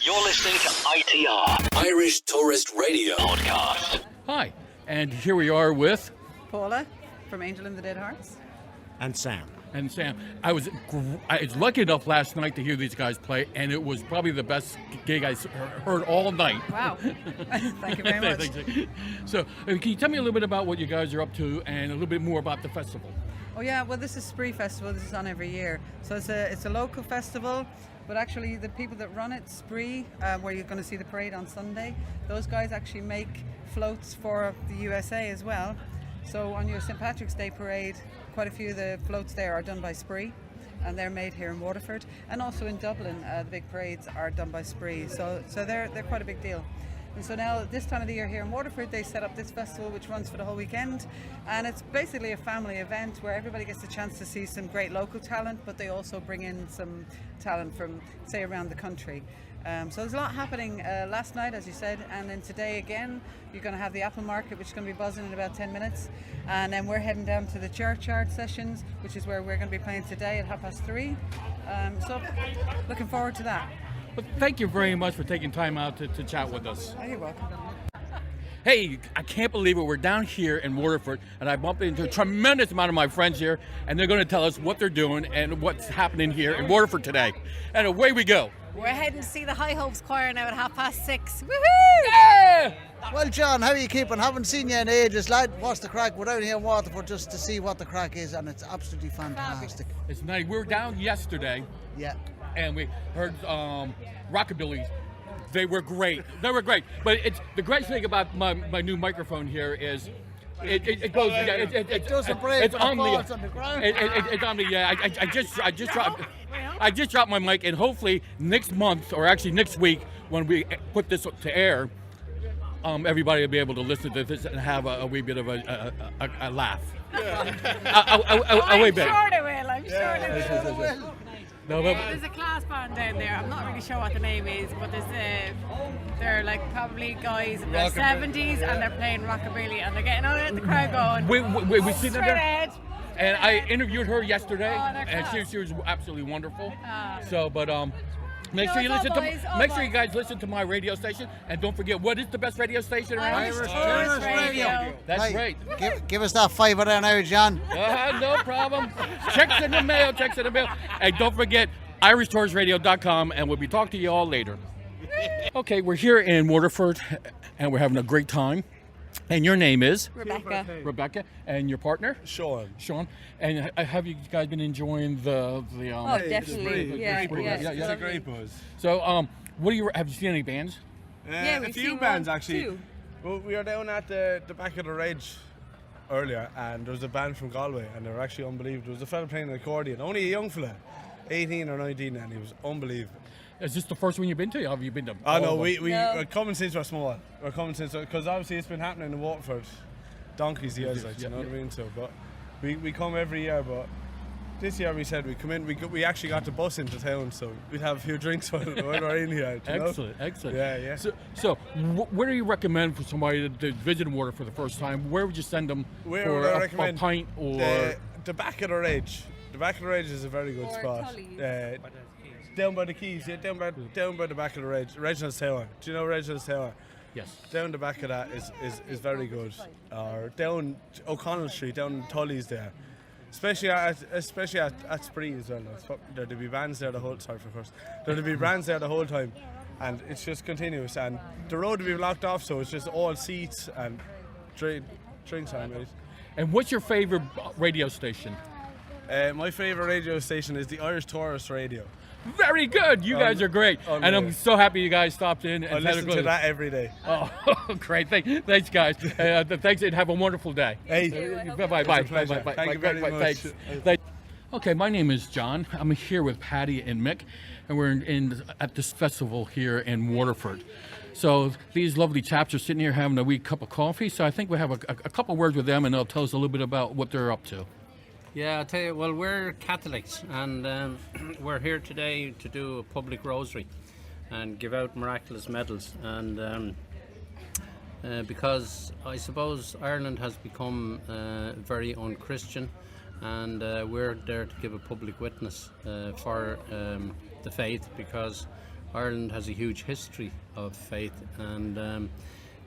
You're listening to ITR Irish Tourist Radio podcast. Hi, and here we are with Paula from Angel and the Dead Hearts. And Sam. And Sam. I was lucky enough last night to hear these guys play, and it was probably the best gig I heard all night. Wow. Thank you very much. So, can you tell me a little bit about what you guys are up to and a little bit more about the festival? Oh yeah, well this is Spraoi Festival. This is on every year. So it's a local festival, but actually the people that run it, Spraoi, where you're going to see the parade on Sunday, those guys actually make floats for the USA as well. So on your St. Patrick's Day parade, quite a few of the floats there are done by Spraoi, and they're made here in Waterford. And also in Dublin, the big parades are done by Spraoi. So they're quite a big deal. And so now, this time of the year here in Waterford, they set up this festival which runs for the whole weekend. And it's basically a family event where everybody gets a chance to see some great local talent, but they also bring in some talent from, say, around the country. So there's a lot happening last night, as you said, and then today again, you're going to have the Apple Market, which is going to be buzzing in about 10 minutes. And then we're heading down to the churchyard sessions, which is where we're going to be playing today at 3:30. So looking forward to that. Well, thank you very much for taking time out to chat with us. Oh, you're welcome. Hey, I can't believe it. We're down here in Waterford, and I bumped into a tremendous amount of my friends here, and they're going to tell us what they're doing and what's happening here in Waterford today. And away we go. We're heading to see the High Hopes Choir now at 6:30. Woohoo! Yeah! Well, John, how are you keeping? Haven't seen you in ages, lad. What's the crack? We're down here in Waterford just to see what the crack is, and it's absolutely fantastic. It's nice. We were down yesterday. Yeah. And we heard rockabilly. They were great. But it's the great thing about my new microphone here is it goes. It doesn't break. It's on falls on the ground. It's on the. Yeah. I just dropped my mic, and hopefully next month, or actually next week, when we put this to air, everybody will be able to listen to this and have a wee bit of a laugh. I'm sure they will. I'm sure they will. No, but There's a class band down there. I'm not really sure what the name is, but they're like probably guys in their 70s, and they're playing rockabilly, and they're getting out of the crowd going. we seen them straight there. ahead. And I interviewed her yesterday, they're and class. she was absolutely wonderful. Ah. So, but make sure you it's listen all to boys, all make sure you boys. guys listen to my radio station, and don't forget, what is the best radio station around? Irish Tourist Radio. That's Hey, right. Give us that fiver there now, John. No problem. Checks in the mail. And don't forget, IrishTouristsRadio.com, and we'll be talking to you all later. Okay, we're here in Waterford, and we're having a great time. And your name is? Rebecca. And your partner? Sean. And have you guys been enjoying the Oh, definitely. Yeah. It's a great buzz. So, have you seen any bands? Yeah, a we've few seen bands one, actually. too. Well, we were down at the back of the Ridge earlier, and there was a band from Galway, and they were actually unbelievable. There was a fella playing an accordion, only a young fella, 18 or 19, and he was unbelievable. Is this the first one you've been to? Or have you been to? Oh no, all of them? we're coming since we're small. We're coming since, because obviously it's been happening in Waterford donkeys years, like, you know what I mean? So, but we come every year, but this year we said we'd come in, we actually got the bus into town, so we'd have a few drinks while we're in here. You know? Excellent. Yeah. So where do you recommend for somebody to visit Water for the first time? Where would you send them Where for would I a recommend? pint or? The back of the Ridge. The back of the Ridge is a very good Or spot. Tully's. Down by the quays, down by the back of the Ridge. Reginald's Tower. Do you know Reginald's Tower? Yes. Down the back of that is very good. Or down O'Connell Street, down Tully's there. Especially at Spraoi as well. There'll be bands there the whole There'll be bands there the whole time, and it's just continuous. And the road will be blocked off, so it's just all seats and drinks on it. And what's your favorite radio station? My favourite radio station is the Irish Tourist Radio. Very good. You guys are great, and I'm so happy you guys stopped in. And I listen to that every day. Oh, great! Thanks, guys. Thanks, and have a wonderful day. Hey, Bye. Thank you very much. Thanks. Okay, my name is John. I'm here with Patty and Mick, and we're at this festival here in Waterford. So these lovely chaps are sitting here having a wee cup of coffee. So I think we have a couple words with them, and they'll tell us a little bit about what they're up to. Yeah, I'll tell you, well, we're Catholics, and we're here today to do a public rosary and give out miraculous medals. And because I suppose Ireland has become very unchristian, and we're there to give a public witness for the faith, because Ireland has a huge history of faith, and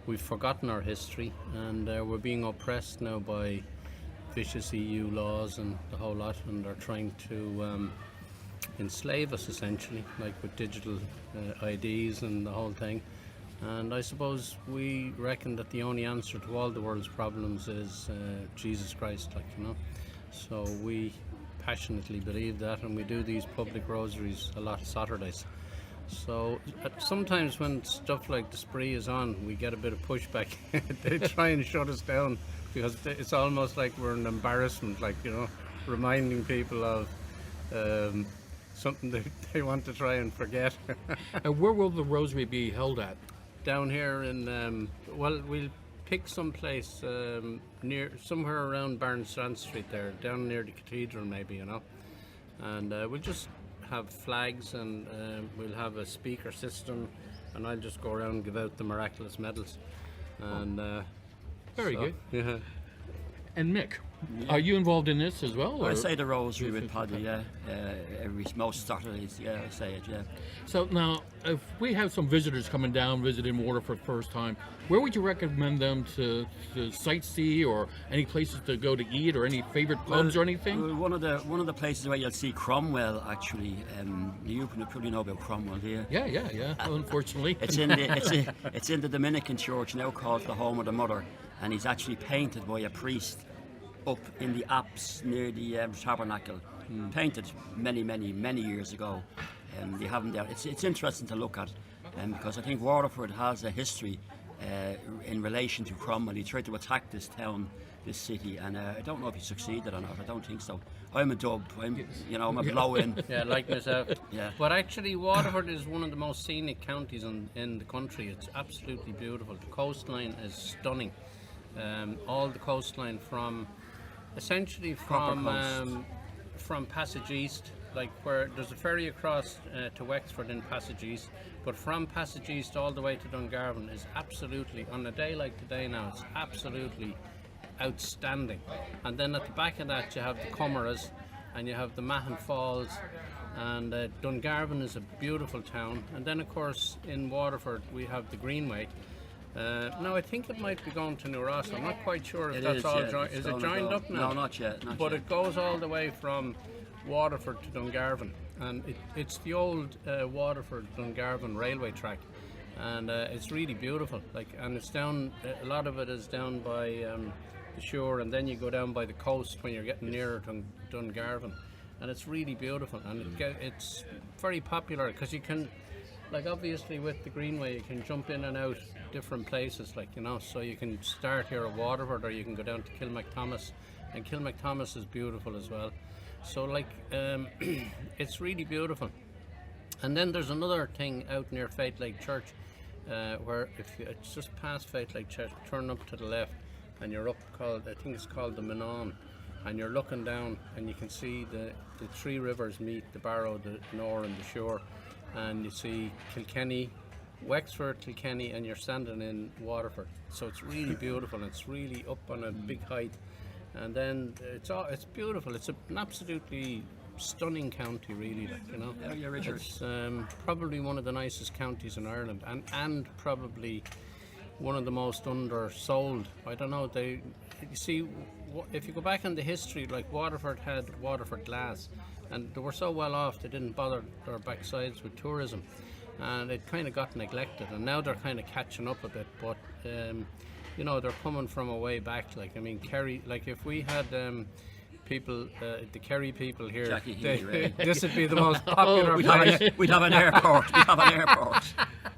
we've forgotten our history, and we're being oppressed now by vicious EU laws and the whole lot, and they're trying to enslave us essentially, like with digital IDs and the whole thing. And I suppose we reckon that the only answer to all the world's problems is Jesus Christ, like, you know. So we passionately believe that, and we do these public rosaries a lot of Saturdays. So sometimes when stuff like the Spraoi is on, we get a bit of pushback. They try and shut us down because it's almost like we're an embarrassment, like, you know, reminding people of something that they want to try and forget. And where will the rosary be held at? Down here in, well, we'll pick some place near, somewhere around Barnstrand Street there, down near the cathedral maybe, you know. And we'll just have flags, and we'll have a speaker system, and I'll just go around and give out the miraculous medals. And Very good. Yeah. And Mick, are you involved in this as well? I or- say the rosary with Paddy, yeah. Most Saturdays, yeah, I say it, yeah. So now, if we have some visitors coming down, visiting Waterford first time, where would you recommend them to sightsee, or any places to go to eat, or any favorite pubs or anything? One of the places where you'll see Cromwell, actually. You probably know about Cromwell, do you? Yeah. Unfortunately, It's in the Dominican church now, called the Home of the Mother, and he's actually painted by a priest up in the apse near the tabernacle. Painted many years ago. They have him there. It's interesting to look at, because I think Waterford has a history in relation to Cromwell. He tried to attack this town, this city, and I don't know if he succeeded or not. I don't think so. I'm a dub. I'm a blow-in. Yeah, like myself. Yeah. But actually, Waterford is one of the most scenic counties in the country. It's absolutely beautiful. The coastline is stunning. All the coastline from Passage East, like where there's a ferry across to Wexford in Passage East, but from Passage East all the way to Dungarvan is absolutely, on a day like today now, it's absolutely outstanding. And then at the back of that you have the Comeras, and you have the Mahon Falls, and Dungarvan is a beautiful town. And then of course in Waterford we have the Greenway. Now I think it might be going to New Ross. I'm not quite sure if It that's is, all yeah, joined. it's Is it gonna joined go. up now? No, not yet. But it goes all the way from Waterford to Dungarvan, and it's the old Waterford Dungarvan railway track, and it's really beautiful. And it's down. A lot of it is down by the shore, and then you go down by the coast when you're getting nearer to Dungarvan, and it's really beautiful. And it's very popular because you can, obviously with the Greenway, you can jump in and out different places, so you can start here at Waterford, or you can go down to Kilmacthomas, and Kilmacthomas is beautiful as well. So it's really beautiful. And then there's another thing out near Faith Lake Church, where it's just past Faith Lake Church, turn up to the left, and you're up I think it's called the Manon, and you're looking down and you can see the three rivers meet, the Barrow, the Nore and the Shore, and you see Kilkenny, Wexford, Kilkenny, and you're standing in Waterford. So it's really beautiful. It's really up on a big height, and then it's beautiful. It's an absolutely stunning county, really. Yeah, Richard. It's probably one of the nicest counties in Ireland, and probably one of the most undersold. I don't know. You see, if you go back in the history, Waterford had Waterford Glass, and they were so well off they didn't bother their backsides with tourism, and it kind of got neglected, and now they're kind of catching up a bit, but they're coming from a way back. Kerry, if we had people, the Kerry people here, Jackie Healy, right? this would be the most popular we'd place. have an airport. We'd have an airport.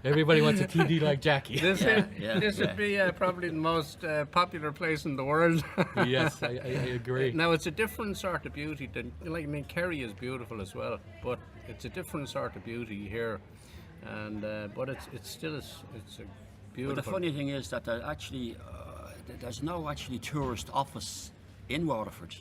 everybody wants a TD like Jackie. This would be probably the most popular place in the world. Yes, I agree. Now it's a different sort of beauty. Kerry is beautiful as well, but it's a different sort of beauty here, and but it's still it's a beautiful. But the funny thing is that there's no actually tourist office in Waterford.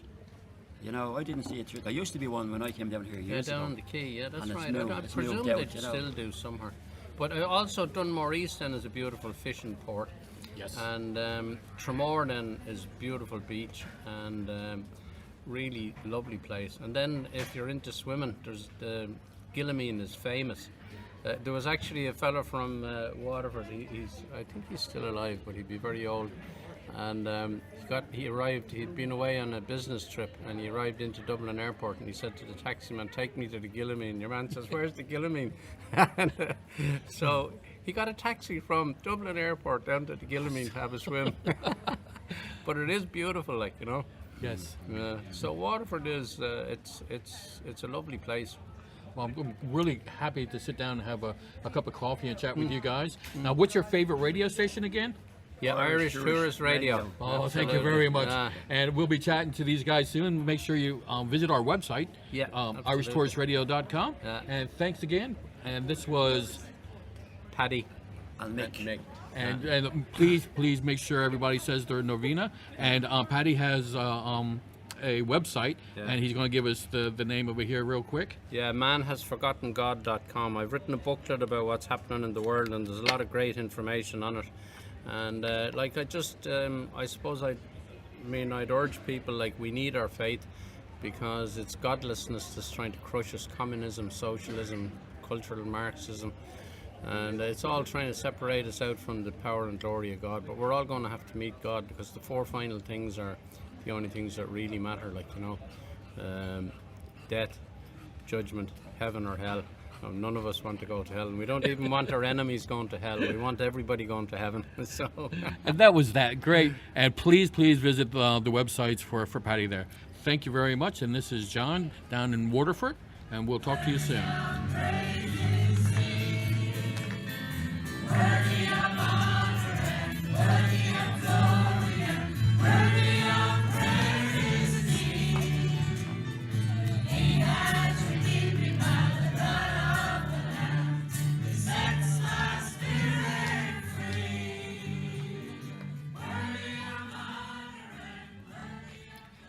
I didn't see it. There used to be one when I came down here years ago. Down the quay, yeah, that's And it's right. moved- I it's presume moved they out, still do somewhere. But also Dunmore East then is a beautiful fishing port. Yes. And Tramore then is beautiful beach, and really lovely place. And then if you're into swimming, there's the Gillamine is famous. There was actually a fella from Waterford. I think he's still alive, but he'd be very old. And he arrived. He'd been away on a business trip, and he arrived into Dublin Airport. And he said to the taximan, "Take me to the Gillamine." Your man says, "Where's the Gillamine?" And, so he got a taxi from Dublin Airport down to the Gillamine to have a swim. But it is beautiful, like, you know. Yes. So Waterford is it's a lovely place. Well, I'm really happy to sit down and have a cup of coffee and chat with you guys. Now, what's your favorite radio station again? Yeah, Irish Tourist Radio. Oh, thank you very much. And we'll be chatting to these guys soon. Make sure you visit our website, IrishTouristRadio.com. And thanks again. And this was Paddy and Mick. And please make sure everybody says their novena. And Paddy has a website, and he's going to give us the name of it here real quick. Yeah, manhasforgottengod.com. I've written a booklet about what's happening in the world, and there's a lot of great information on it. And I suppose I'd urge people, like, we need our faith, because it's godlessness that's trying to crush us: communism, socialism, cultural Marxism, and it's all trying to separate us out from the power and glory of God. But we're all going to have to meet God, because the four final things are the only things that really matter, like, you know, death, judgment, heaven or hell. None of us want to go to hell, and we don't even want our enemies going to hell. We want everybody going to heaven. So, and that was that great. And please visit the websites for Paddy there. Thank you very much. And this is John down in Waterford, and we'll talk to you soon.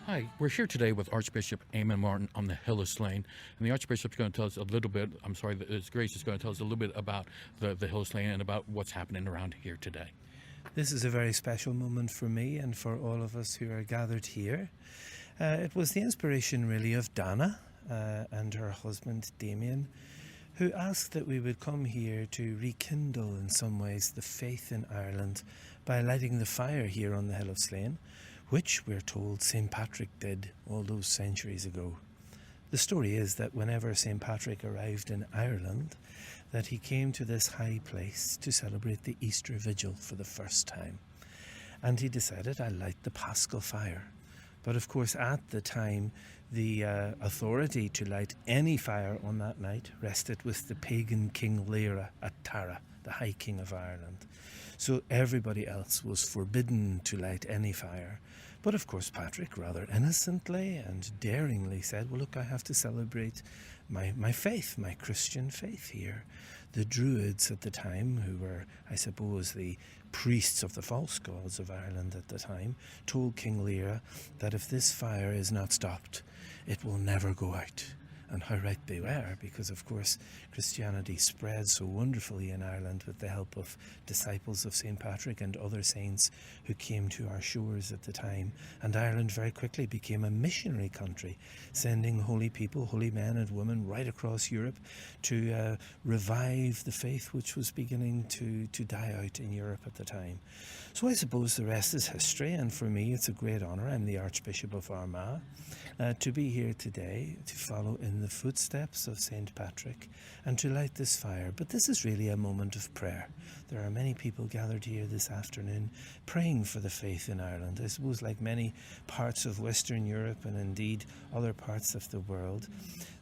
Hi, we're here today with Archbishop Eamon Martin on the hill of Slane, and the Archbishop's going to tell us a little bit, His Grace is going to tell us a little bit about the hill of Slane and about what's happening around here today. This is a very special moment for me and for all of us who are gathered here. It was the inspiration really of Dana and her husband Damien, who asked that we would come here to rekindle in some ways the faith in Ireland by lighting the fire here on the hill of Slane, which we're told St. Patrick did all those centuries ago. The story is that whenever St. Patrick arrived in Ireland, that he came to this high place to celebrate the Easter Vigil for the first time. And he decided, I'll light the Paschal fire. But of course, at the time, the authority to light any fire on that night rested with the pagan King Lear at Tara, the High King of Ireland. So everybody else was forbidden to light any fire. But of course, Patrick rather innocently and daringly said, well, look, I have to celebrate my faith, my Christian faith here. The Druids at the time, who were, I suppose, the priests of the false gods of Ireland at the time, told King Lear that if this fire is not stopped, it will never go out. And how right they were, because of course Christianity spread so wonderfully in Ireland with the help of disciples of St. Patrick and other saints who came to our shores at the time. And Ireland very quickly became a missionary country, sending holy people, holy men and women right across Europe to revive the faith which was beginning to die out in Europe at the time. So I suppose the rest is history, and for me it's a great honour. I'm the Archbishop of Armagh, to be here today to follow in the footsteps of St. Patrick and to light this fire. But this is really a moment of prayer. There are many people gathered here this afternoon praying for the faith in Ireland. I suppose like many parts of Western Europe and indeed other parts of the world,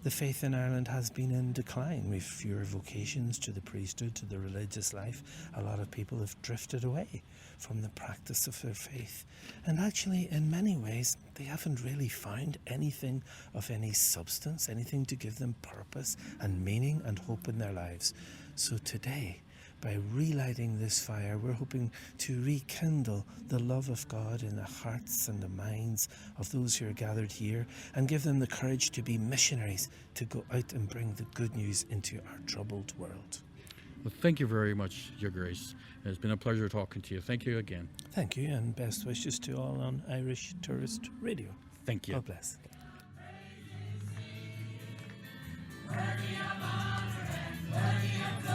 the faith in Ireland has been in decline. We've fewer vocations to the priesthood, to the religious life. A lot of people have drifted away from the practice of their faith. And actually, in many ways, they haven't really found anything of any substance, anything to give them purpose and meaning and hope in their lives. So today, by relighting this fire, we're hoping to rekindle the love of God in the hearts and the minds of those who are gathered here and give them the courage to be missionaries, to go out and bring the good news into our troubled world. Well, thank you very much, Your Grace. It's been a pleasure talking to you. Thank you again. Thank you, and best wishes to all on Irish Tourist Radio. Thank you. God bless. Worthy of honor and worthy of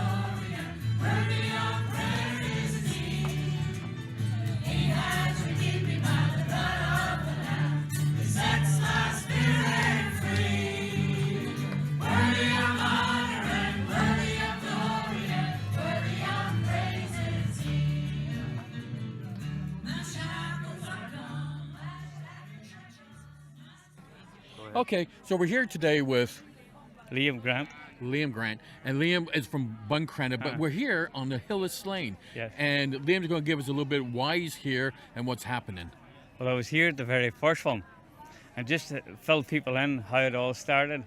Okay, so we're here today with Liam Grant. Liam Grant, and Liam is from Buncrana, but we're here on the hill of Slane. Yes. And Liam's going to give us a little bit why he's here and what's happening. Well, I was here at the very first one, and just to fill people in how it all started.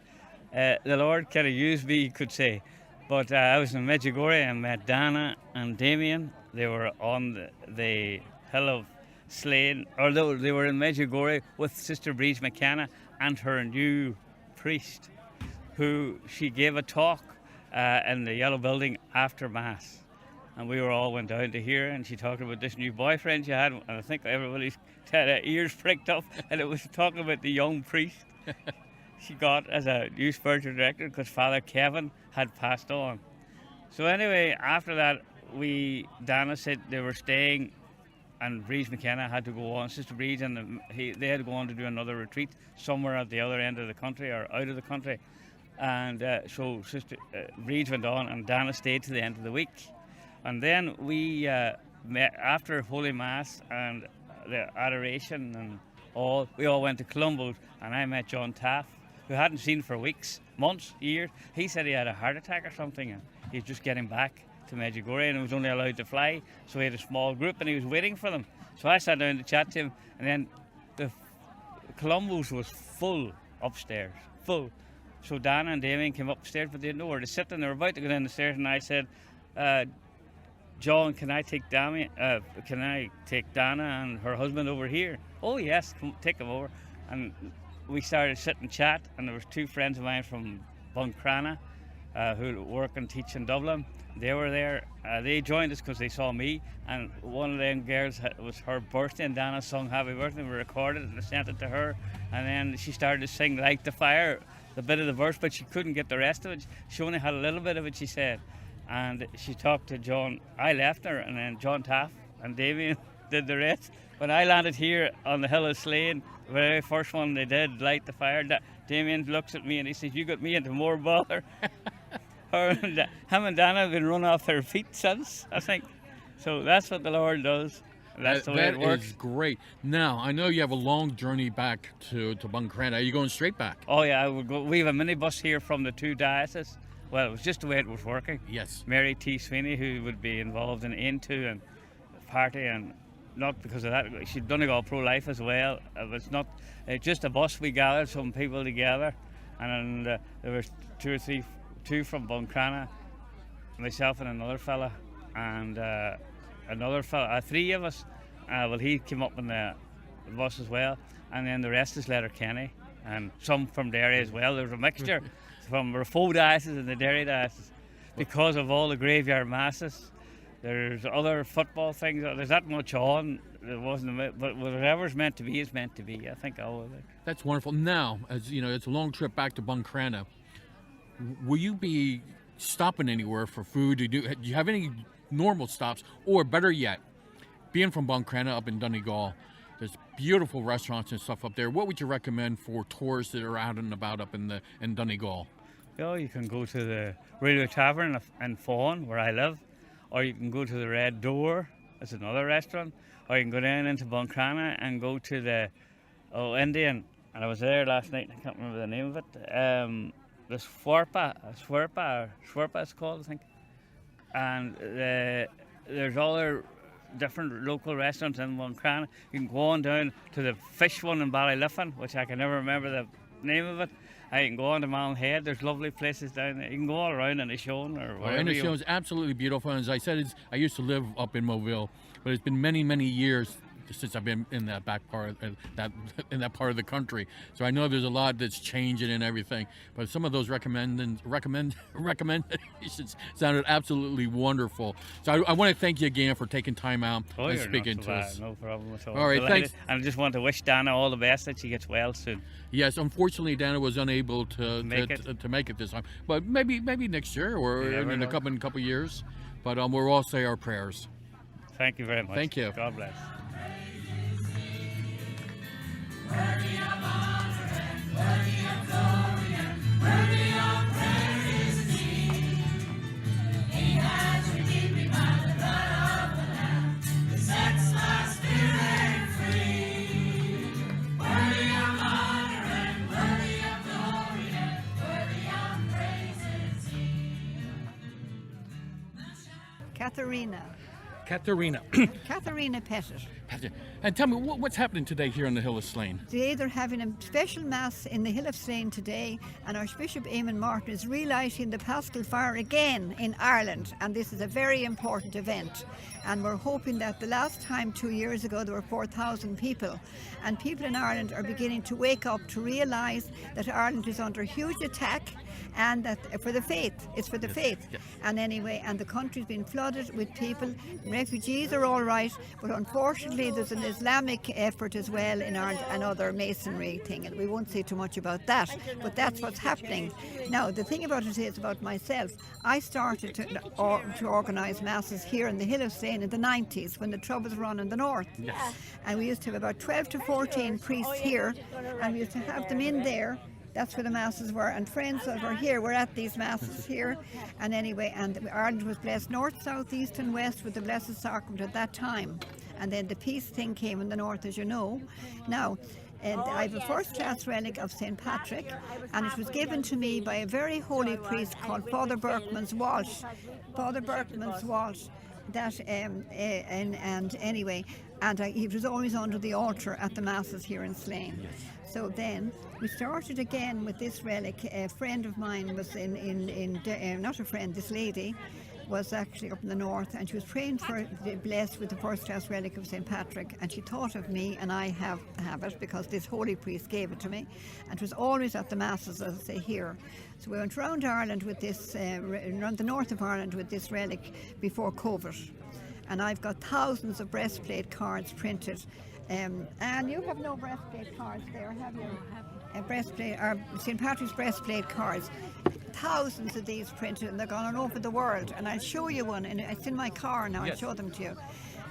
The Lord kind of used me, you could say. But I was in Medjugorje and met Dana and Damien. They were on the hill of Slane, although they were in Medjugorje with Sister Breeze McKenna and her new priest, who she gave a talk in the Yellow Building after Mass. And we all went down to hear, and she talked about this new boyfriend she had, and I think everybody's had their ears pricked up, and it was talking about the young priest she got as a new spiritual director because Father Kevin had passed on. So anyway, after that, Dana said they were staying, and Breeze McKenna had to go on, Sister Breeze, and they had to go on to do another retreat somewhere at the other end of the country or out of the country. And so Sister Breeze went on, and Dana stayed to the end of the week. And then we met after Holy Mass and the adoration and all. We all went to Columbo's, and I met John Taff, who I hadn't seen for weeks, months, years. He said he had a heart attack or something, and he's just getting back to Medjugorje, and he was only allowed to fly. So he had a small group, and he was waiting for them. So I sat down to chat to him, and then the Columbo's was full upstairs, full. So Dana and Damien came upstairs, but they didn't know where to sit, and they were about to go down the stairs, and I said, John, can I take Dana and her husband over here? Oh yes, come, take them over. And we started sitting and chat, and there was two friends of mine from Buncrana who work and teach in Dublin. They were there. They joined us because they saw me, and one of them girls, it was her birthday, and Dana sung Happy Birthday. We recorded it and sent it to her, and then she started to sing Light the Fire, the bit of the verse, but she couldn't get the rest of it. She only had a little bit of it, she said. And she talked to John. I left her, and then John Taff and Damien did the rest. When I landed here on the hill of Slane, the very first one they did, Light the Fire, Damien looks at me and he says, you got me into more bother. Him and Dana have been run off their feet since, I think. So that's what the Lord does. That's the way it works. That is great. Now, I know you have a long journey back to Buncrana. Are you going straight back? Oh yeah, I would go. We have a minibus here from the two dioceses. Well, it was just the way it was working. Yes. Mary T. Sweeney, who would be involved in Into and party, and not because of that, she'd done it all pro-life as well. It was not just a bus. We gathered some people together, and there were two from Buncrana, myself and another fella, and another fella, three of us. Well, he came up in the bus as well, and then the rest is Letterkenny, and some from Derry as well. There was a mixture from Rafo diocese and the Derry diocese because of all the graveyard masses. There's other football things. There's that much on. There wasn't, but whatever's meant to be is meant to be. I think all of it. That's wonderful. Now, as you know, it's a long trip back to Buncrana. Will you be stopping anywhere for food? Do you have any normal stops, or better yet, being from Buncrana up in Donegal, there's beautiful restaurants and stuff up there. What would you recommend for tourists that are out and about up in Donegal? Well, you can go to the Railway Tavern in Fawn, where I live, or you can go to the Red Door. It's another restaurant, or you can go down into Buncrana and go to the Indian. And I was there last night. I can't remember the name of it. The Swerpa it's called, I think. And there's other different local restaurants in Buncrana. You can go on down to the fish one in Ballyliffin, which I can never remember the name of it. You can go on to Malmhead. There's lovely places down there. You can go all around in Inishowen or whatever. Inishowen is absolutely beautiful. And as I said, I used to live up in Moville, but it's been many, many years since I've been in that back part of that part of the country. So I know there's a lot that's changing and everything. But some of those recommendations sounded absolutely wonderful. So I want to thank you again for taking time out and speaking to us. No problem at all. All right, thanks. And I just want to wish Dana all the best, that she gets well soon. Yes, unfortunately, Dana was unable to make it this time. But maybe next year or in a couple years. But we'll all say our prayers. Thank you very much. Thank you. God bless. Worthy of honor and worthy of glory and worthy of praise is He. He has redeemed me by the blood of the Lamb, that sets my spirit free. Worthy of honor and worthy Katharina. Katharina. Katharina Pettit. And tell me, what's happening today here on the Hill of Slane? Today they're having a special mass in the Hill of Slane today, and Archbishop Eamon Martin is relighting the Paschal fire again in Ireland, and this is a very important event. And we're hoping that the last time 2 years ago there were 4,000 people, and people in Ireland are beginning to wake up to realise that Ireland is under huge attack, and that for the faith, it's for the faith. And anyway, and the country's been flooded with people. Refugees are all right, but unfortunately there's an Islamic effort as well in Ireland, and other masonry thing, and we won't say too much about that, but that's what's happening. Now, the thing about it is about myself. I started to organise masses here in the Hill of Slane in the 90s when the troubles were on in the north. Yes. And we used to have about 12 to 14 priests here, and we used to have them in there. That's where the masses were, and friends that were here were at these masses here. And anyway, and Ireland was blessed north, south, east and west with the Blessed Sacrament at that time. And then the peace thing came in the north, as you know. Now, I have a first-class relic of St. Patrick, and it was given to me by a very holy priest called Father Berkman's Walsh. Father Berkman's Walsh. That he was always under the altar at the masses here in Slane. Yes. So then we started again with this relic. A friend of mine was not a friend, this lady was actually up in the north, and she was praying for blessed with the first-class relic of St. Patrick, and she thought of me, and I have it because this holy priest gave it to me, and it was always at the masses, as I say, here. So we went around Ireland with this, around the north of Ireland with this relic before COVID, and I've got thousands of breastplate cards printed. And you have no breastplate cards there, have you? Breastplate, or St. Patrick's breastplate cards. Thousands of these printed, and they're gone all over the world. And I'll show you one, and it's in my car now. I'll show them to you.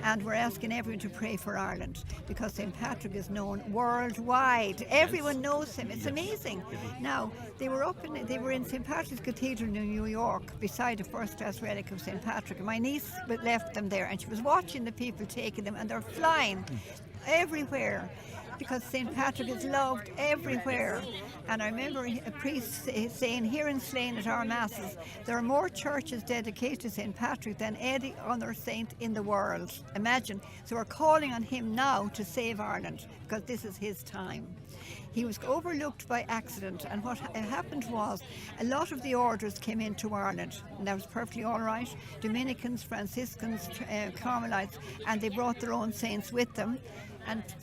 And we're asking everyone to pray for Ireland, because St. Patrick is known worldwide. Everyone knows him. It's amazing. Now, they were in St. Patrick's Cathedral in New York, beside a first-class relic of St. Patrick. And my niece left them there, and she was watching the people taking them, and they're flying everywhere, because St. Patrick is loved everywhere. And I remember a priest saying here in Slane at our masses, there are more churches dedicated to St. Patrick than any other saint in the world. Imagine. So we're calling on him now to save Ireland, because this is his time. He was overlooked by accident, and what happened was a lot of the orders came into Ireland, and that was perfectly all right. Dominicans, Franciscans, Carmelites, and they brought their own saints with them,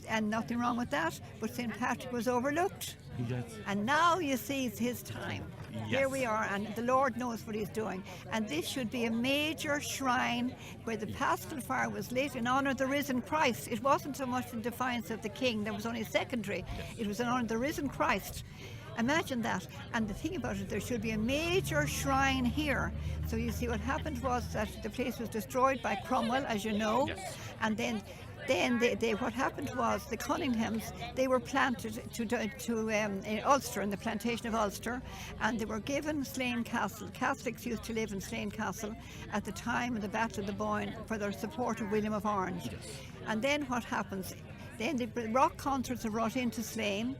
and nothing wrong with that, but St. Patrick was overlooked. Yes. And now you see it's his time. Yes. Here we are, and the Lord knows what he's doing. And this should be a major shrine where the Paschal fire was lit in honour of the risen Christ. It wasn't so much in defiance of the king, that was only secondary. It was in honour of the risen Christ. Imagine that. And the thing about it, there should be a major shrine here. So you see, what happened was that the place was destroyed by Cromwell, as you know. Yes. And then what happened was the Cunninghams, they were planted in Ulster, in the plantation of Ulster, and they were given Slane Castle. Catholics used to live in Slane Castle at the time of the Battle of the Boyne for their support of William of Orange. Yes. And then what happens? Then the rock concerts are brought into Slane.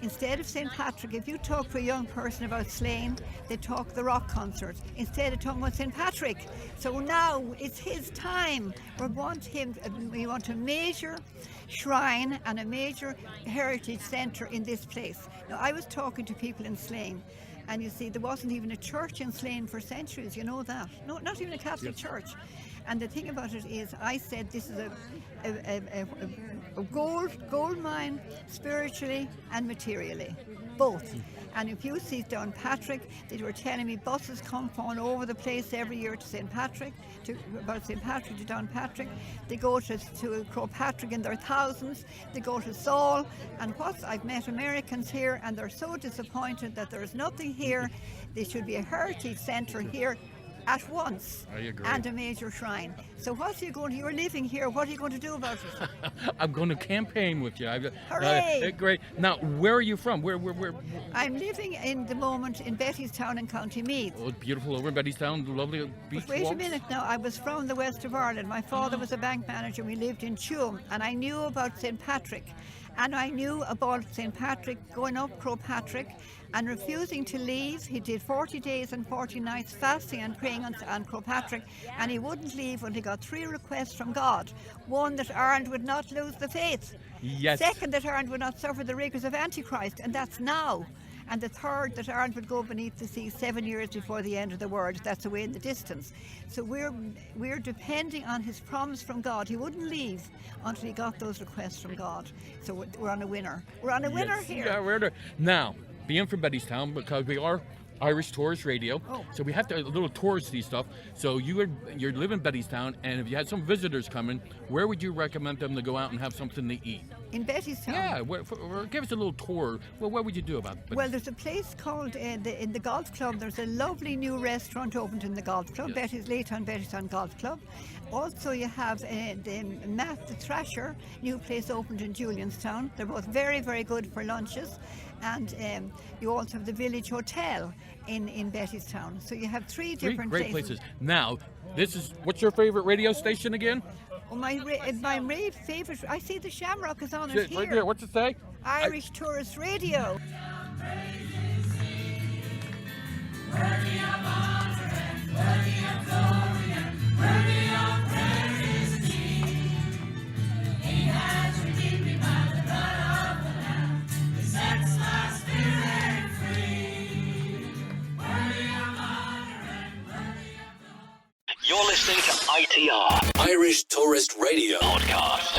Instead of St. Patrick, if you talk to a young person about Slane, they talk the rock concert instead of talking about St. Patrick. So now it's his time. We want a major shrine and a major heritage centre in this place. Now, I was talking to people in Slane, and you see, there wasn't even a church in Slane for centuries, you know that. No, not even a Catholic church. And the thing about it is, I said this is a gold mine, spiritually and materially, both. And if you see Downpatrick, they were telling me buses come from all over the place every year to St. Patrick, about St. Patrick to Downpatrick. They go to Crowpatrick in their thousands. They go to Saul. And I've met Americans here, and they're so disappointed that there's nothing here. There should be a heritage centre here at once, I agree. And a major shrine. So you're living here, what are you going to do about it? I'm going to campaign with you. Hooray! Great. Now, where are you from? Where? I'm living in the moment in Bettystown in County Meath. Oh, beautiful over in Bettystown, lovely beach But wait walks. a minute now, I was from the west of Ireland. My father was a bank manager, we lived in Tuam, and I knew about St. Patrick. And I knew about St. Patrick going up Croagh Patrick and refusing to leave. He did 40 days and 40 nights fasting and praying on Croagh Patrick, and he wouldn't leave until he got 3 requests from God. One, that Ireland would not lose the faith. Yes. Second, that Ireland would not suffer the rigours of Antichrist, and that's now. And the third, that Ireland would go beneath the sea 7 years before the end of the world. That's away in the distance. So we're depending on his promise from God. He wouldn't leave until he got those requests from God. So we're on a winner. We're on a winner here. Yeah, now, being from Bettystown, because we are Irish Tourist Radio, so we have to a little touristy stuff. So you live in Bettystown, and if you had some visitors coming, where would you recommend them to go out and have something to eat? In Bettystown? Yeah, give us a little tour. Well, what would you do about it? Well, there's a place called, in the golf club, there's a lovely new restaurant opened in the golf club, Bettystown Golf Club. Also, you have Matt the Thrasher, new place opened in Julianstown. They're both very, very good for lunches. And you also have the Village Hotel in Bettystown. So you have three different great places. Now, what's your favorite radio station again? Well, my favourite, I see the Shamrock is on it here. Right there, what's it say? Irish Tourist Radio. Worthy of honor and worthy of glory and worthy of praise is He. He has redeemed me by the blood of the Lamb. He sets my spirit free. Worthy of honor and worthy of glory. You're listening to ITR Irish Tourist Radio Podcast.